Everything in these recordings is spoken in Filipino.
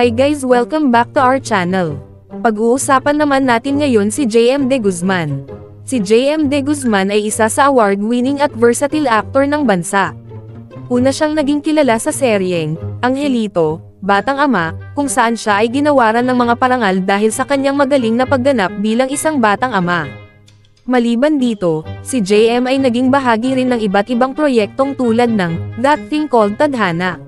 Hi guys, welcome back to our channel. Pag-uusapan naman natin ngayon si J.M. De Guzman. Si J.M. De Guzman ay isa sa award-winning at versatile actor ng bansa. Una siyang naging kilala sa seryeng Angelito, Batang Ama, kung saan siya ay ginawaran ng mga parangal dahil sa kanyang magaling na pagganap bilang isang batang ama. Maliban dito, si J.M. ay naging bahagi rin ng iba't ibang proyektong tulad ng That Thing Called Tadhana.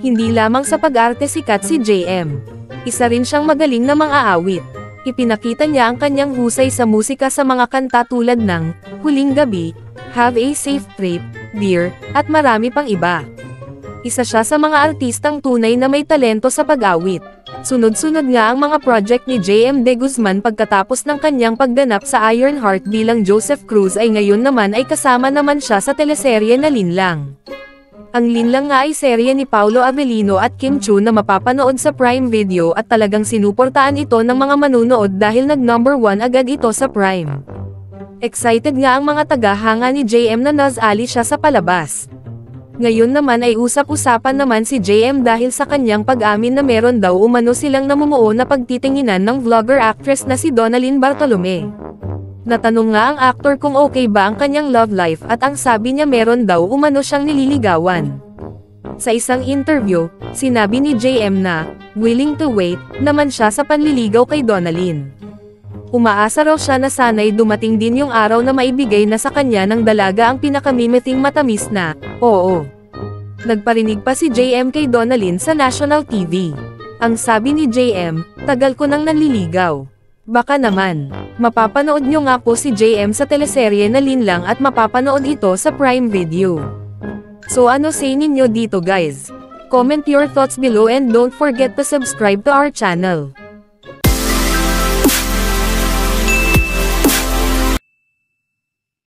Hindi lamang sa pag-arte sikat si J.M. Isa rin siyang magaling na mang-aawit. Ipinakita niya ang kanyang husay sa musika sa mga kanta tulad ng Huling Gabi, Have a Safe Trip, Dear, at marami pang iba. Isa siya sa mga artistang tunay na may talento sa pag-awit. Sunod-sunod nga ang mga project ni J.M. De Guzman pagkatapos ng kanyang pagganap sa Ironheart bilang Joseph Cruz ay ngayon naman ay kasama naman siya sa teleserye na Linlang. Ang Linlang nga ay serye ni Paolo Avellino at Kim Chu na mapapanood sa Prime Video at talagang sinuportaan ito ng mga manunood dahil nag-number 1 agad ito sa Prime. Excited nga ang mga tagahanga ni JM na nasali siya sa palabas. Ngayon naman ay usap-usapan naman si JM dahil sa kanyang pag-amin na meron daw umano silang namumuo na pagtitinginan ng vlogger-actress na si Donalyn Bartolome. Natanong nga ang aktor kung okay ba ang kanyang love life at ang sabi niya meron daw umano siyang nililigawan. Sa isang interview, sinabi ni JM na, willing to wait, naman siya sa panliligaw kay Donalyn. Umaasa raw siya na sana'y dumating din yung araw na maibigay na sa kanya ng dalaga ang pinakamimiting matamis na, oo. Nagparinig pa si JM kay Donalyn sa national TV. Ang sabi ni JM, tagal ko nang nanliligaw. Baka naman, mapapanood nyo nga po si JM sa teleserye na Linlang at mapapanood ito sa Prime Video. So ano say ninyo dito guys? Comment your thoughts below and don't forget to subscribe to our channel.